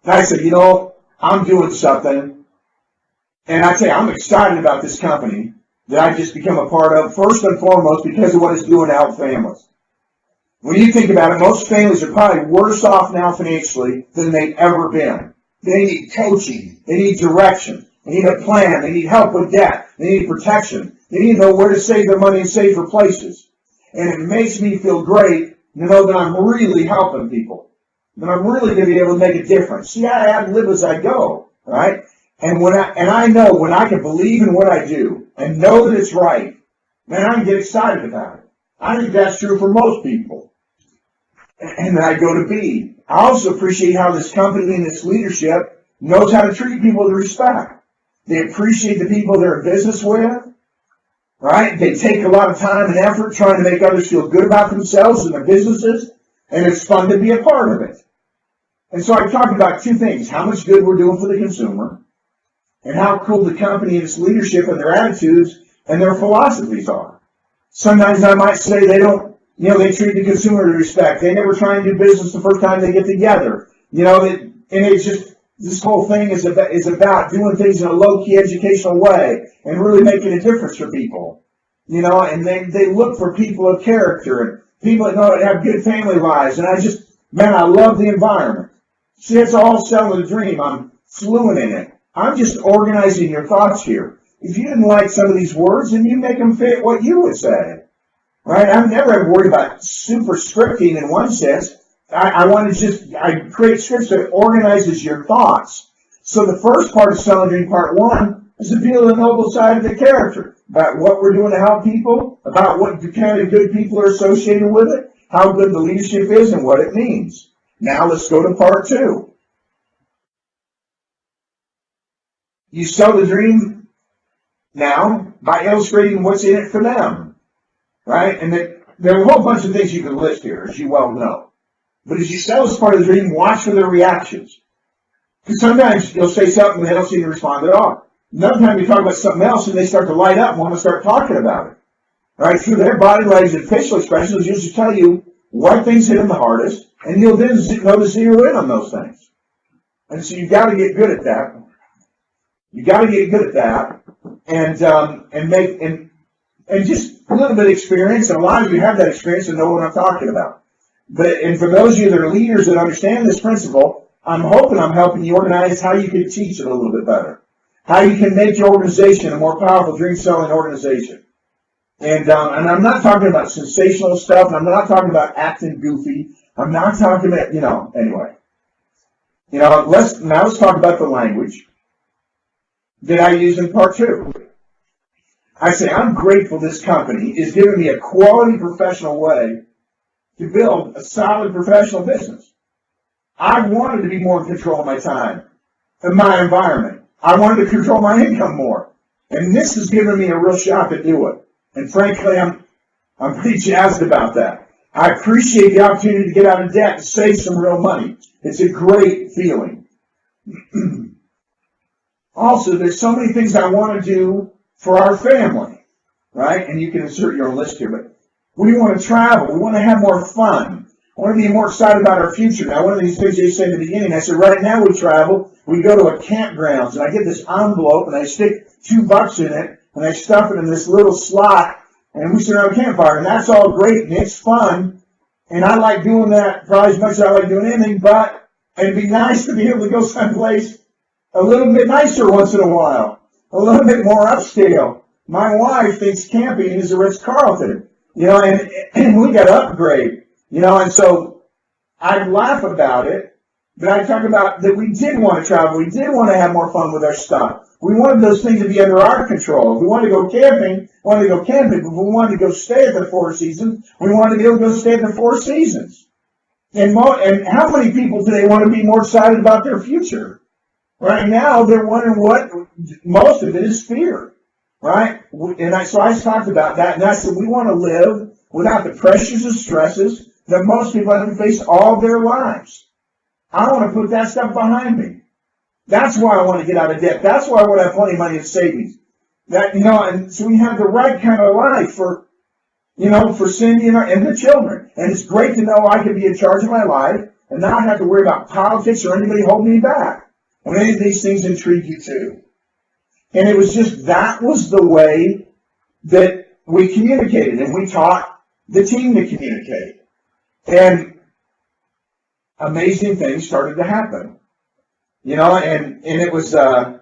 And I said, I'm doing something. And I tell you, I'm excited about this company that I just become a part of, first and foremost, because of what it's doing to help families. When you think about it, most families are probably worse off now financially than they've ever been. They need coaching. They need direction. They need a plan. They need help with debt. They need protection. They need to know where to save their money and save for places. And it makes me feel great to know that I'm really helping people. That I'm really going to be able to make a difference. See, I have to live as I go, right? And I know when I can believe in what I do and know that it's right, man, I can get excited about it. I think that's true for most people. And then I go to B. I also appreciate how this company and its leadership knows how to treat people with respect. They appreciate the people they're in business with, right? They take a lot of time and effort trying to make others feel good about themselves and their businesses, and it's fun to be a part of it. And so I talked about two things: how much good we're doing for the consumer, and how cool the company and its leadership and their attitudes and their philosophies are. Sometimes I might say they don't, they treat the consumer with respect. They never try and do business the first time they get together. And it's just, this whole thing is about doing things in a low-key educational way and really making a difference for people. And they look for people of character and people that know that have good family lives. And I love the environment. See, it's all selling the dream. I'm fluent in it. I'm just organizing your thoughts here. If you didn't like some of these words, then you make them fit what you would say. Right? I'm never ever worried about super scripting in one sense. I create scripts that organizes your thoughts. So the first part of Selling Dream Part 1 is to feel the noble side of the character, about what we're doing to help people, about what kind of good people are associated with it, how good the leadership is, and what it means. Now let's go to Part 2. You sell the dream now by illustrating what's in it for them, right? And there are a whole bunch of things you can list here, as you well know. But as you sell as part of the dream, watch for their reactions. Because sometimes you'll say something and they don't seem to respond at all. Another time you talk about something else and they start to light up and want to start talking about it. Right? Through their body language and facial expressions, they'll just tell you what things hit them the hardest, and you'll then know to zero in on those things. And so you've got to get good at that. You got to get good at that, and just a little bit of experience. And a lot of you have that experience and know what I'm talking about. And for those of you that are leaders that understand this principle, I'm hoping I'm helping you organize how you can teach it a little bit better, how you can make your organization a more powerful dream selling organization. And I'm not talking about sensational stuff. I'm not talking about acting goofy. I'm not talking about anyway. Let's talk about the language that I use in Part 2. I say, I'm grateful this company is giving me a quality professional way to build a solid professional business. I wanted to be more in control of my time and my environment. I wanted to control my income more. And this has given me a real shot to do it. And frankly, I'm pretty jazzed about that. I appreciate the opportunity to get out of debt and save some real money. It's a great feeling. Also, there's so many things I want to do for our family, right? And you can insert your own list here, but we want to travel. We want to have more fun. I want to be more excited about our future. Now, one of these things they said in the beginning, I said, right now we travel. We go to a campgrounds, and I get this envelope, and I stick $2 in it, and I stuff it in this little slot, and we sit around a campfire, and that's all great, and it's fun, and I like doing that probably as much as I like doing anything, but it'd be nice to be able to go someplace a little bit nicer once in a while, a little bit more upscale. My wife thinks camping is a Ritz-Carlton, and we got to upgrade, and so I laugh about it, but I talk about that we did want to travel, we did want to have more fun with our stuff. We wanted those things to be under our control. If we wanted to go camping, but if we wanted to go stay at the Four Seasons, we wanted to be able to go stay at the Four Seasons. And how many people today want to be more excited about their future? Right now, they're wondering what most of it is fear, right? So I talked about that, and I said we want to live without the pressures and stresses that most people have to face all their lives. I want to put that stuff behind me. That's why I want to get out of debt. That's why I want to have plenty of money in savings. And so we have the right kind of life for Cindy and the children. And it's great to know I can be in charge of my life and not have to worry about politics or anybody holding me back when any of these things intrigue you too. And it was just, that was the way that we communicated, and we taught the team to communicate. And amazing things started to happen. You know, and it was, and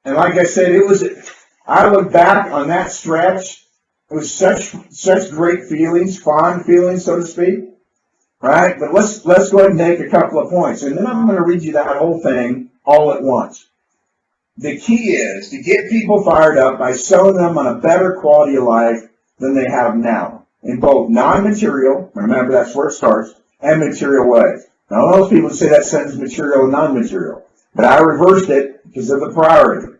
like I said, it was, I look back on that stretch, it was such great feelings, fond feelings, so to speak. Right? But let's go ahead and make a couple of points, and then I'm going to read you that whole thing all at once. The key is to get people fired up by selling them on a better quality of life than they have now, in both non-material, remember that's where it starts, and material ways. Now, most people say that sentence material and non-material, but I reversed it because of the priority,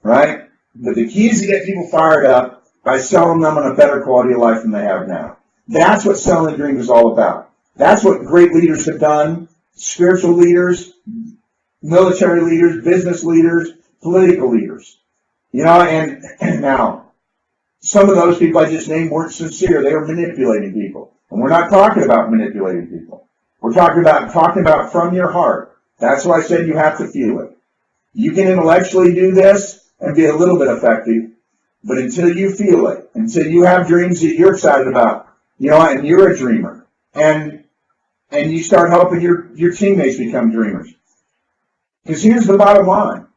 right? But the key is to get people fired up by selling them on a better quality of life than they have now. That's what Selling the Dream is all about. That's what great leaders have done, spiritual leaders, military leaders, business leaders, political leaders. You know, and now, some of those people I just named weren't sincere. They were manipulating people. And we're not talking about manipulating people. We're talking about from your heart. That's why I said you have to feel it. You can intellectually do this and be a little bit effective, but until you feel it, until you have dreams that you're excited about, you know, and you're a dreamer, and you start helping your teammates become dreamers. Because here's the bottom line.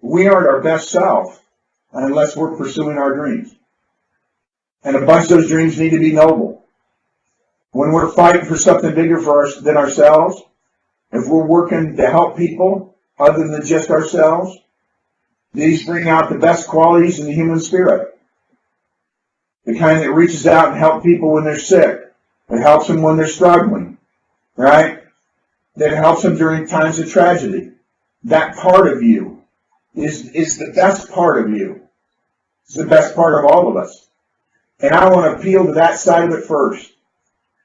We aren't our best self unless we're pursuing our dreams. And a bunch of those dreams need to be noble. When we're fighting for something bigger than ourselves, if we're working to help people other than just ourselves, these bring out the best qualities in the human spirit. The kind that reaches out and helps people when they're sick. That helps them when they're struggling. Right? That helps them during times of tragedy. That part of you is the best part of you. It's the best part of all of us. And I want to appeal to that side of it first.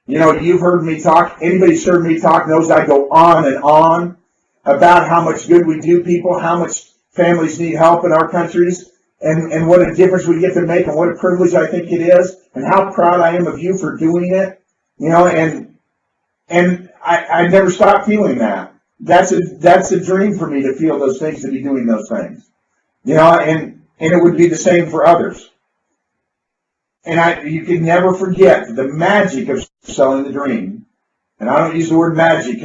You know, you've heard me talk, anybody who's heard me talk knows I go on and on about how much good we do people, how much families need help in our countries, and what a difference we get to make, and what a privilege I think it is, and how proud I am of you for doing it. You know, and I never stop feeling that. That's a dream for me to feel those things, to be doing those things. You know, and it would be the same for others. And you can never forget the magic of selling the dream. And I don't use the word magic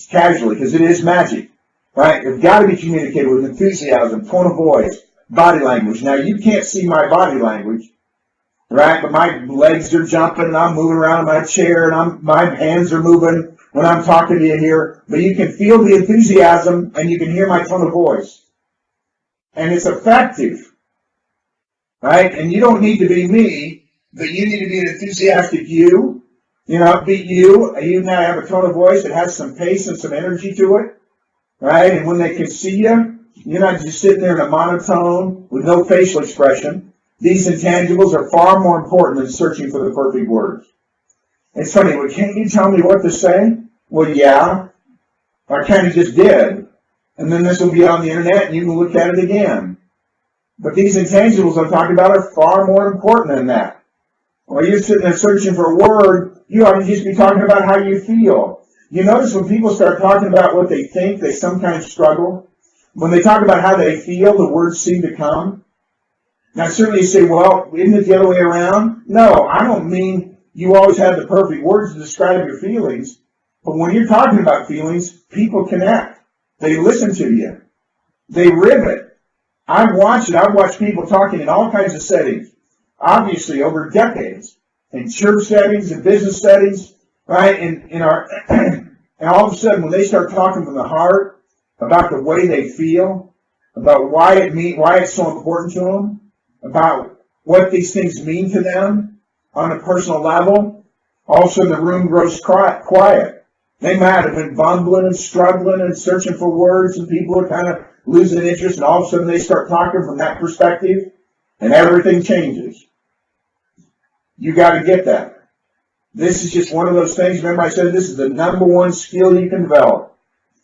casually, because it is magic. Right? It's got to be communicated with enthusiasm, tone of voice, body language. Now, you can't see my body language, right? But my legs are jumping, and I'm moving around in my chair, and my hands are moving when I'm talking to you here. But you can feel the enthusiasm, and you can hear my tone of voice. And it's effective, right? And you don't need to be me, but you need to be an enthusiastic you. You know, be you. You now have a tone of voice that has some pace and some energy to it, right? And when they can see you, you're not just sitting there in a monotone with no facial expression. These intangibles are far more important than searching for the perfect words. It's funny, well, can't you tell me what to say? Well, yeah. I kind of just did. And then this will be on the internet, and you can look at it again. But these intangibles I'm talking about are far more important than that. While you're sitting there searching for a word, you ought to just be talking about how you feel. You notice when people start talking about what they think, they sometimes struggle. When they talk about how they feel, the words seem to come. Now, certainly you say, well, isn't it the other way around? No, I don't mean you always have the perfect words to describe your feelings. But when you're talking about feelings, people connect. They listen to you. They rivet. I've watched people talking in all kinds of settings, obviously over decades, in church settings, in business settings, right? And all of a sudden, when they start talking from the heart about the way they feel, about why it's so important to them, about what these things mean to them on a personal level, all of a sudden the room grows quiet. They might have been bumbling and struggling and searching for words, and people are kind of losing interest, and all of a sudden they start talking from that perspective, and everything changes. You got to get that. This is just one of those things. Remember I said this is the number one skill you can develop.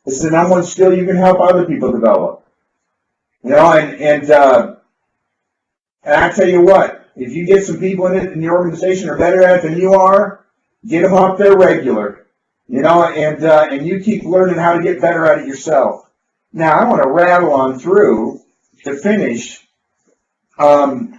This is the number one skill you can help other people develop. You know, and I tell you what, if you get some people in your organization are better at it than you are, get them up there regular. and you keep learning how to get better at it yourself. Now, I want to rattle on through to finish the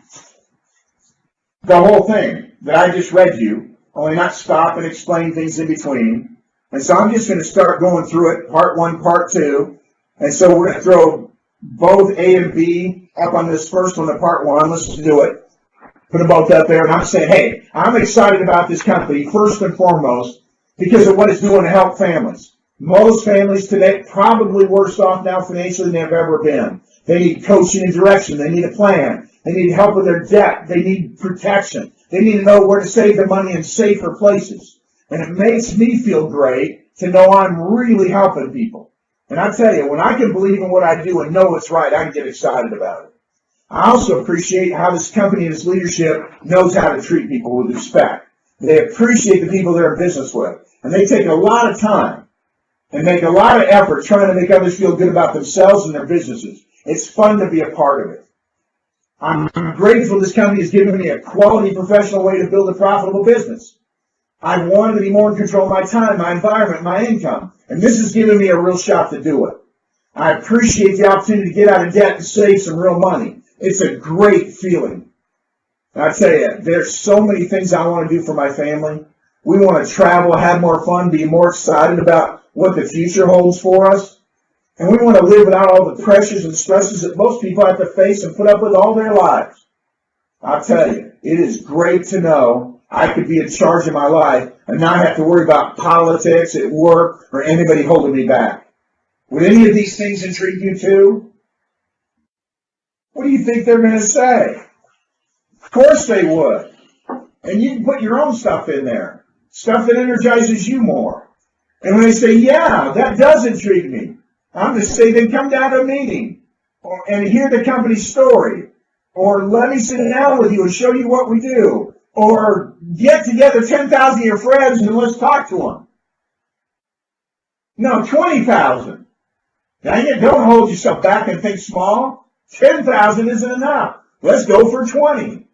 whole thing that I just read you, only not stop and explain things in between. And so I'm just going to start going through it, part one, part two. And so we're going to throw both A and B up on this first one, the part one. Let's do it. Put them both up there. And I'm saying, hey, I'm excited about this company, first and foremost, because of what it's doing to help families. Most families today probably worse off now financially than they've ever been. They need coaching and direction. They need a plan. They need help with their debt. They need protection. They need to know where to save their money in safer places. And it makes me feel great to know I'm really helping people. And I tell you, when I can believe in what I do and know it's right, I can get excited about it. I also appreciate how this company and its leadership knows how to treat people with respect. They appreciate the people they're in business with. And they take a lot of time and make a lot of effort trying to make others feel good about themselves and their businesses. It's fun to be a part of it. I'm grateful this company has given me a quality professional way to build a profitable business. I wanted to be more in control of my time, my environment, my income. And this has given me a real shot to do it. I appreciate the opportunity to get out of debt and save some real money. It's a great feeling. And I tell you, there's so many things I want to do for my family. We want to travel, have more fun, be more excited about what the future holds for us. And we want to live without all the pressures and stresses that most people have to face and put up with all their lives. I'll tell you, it is great to know I could be in charge of my life and not have to worry about politics at work or anybody holding me back. Would any of these things intrigue you too? What do you think they're going to say? Of course they would. And you can put your own stuff in there. Stuff that energizes you more. And when they say, yeah, that does intrigue me, I'm going to say, then come down to a meeting and hear the company's story. Or let me sit down with you and show you what we do. Or get together 10,000 of your friends and let's talk to them. No, 20,000. Dang it, don't hold yourself back and think small. 10,000 isn't enough. Let's go for 20.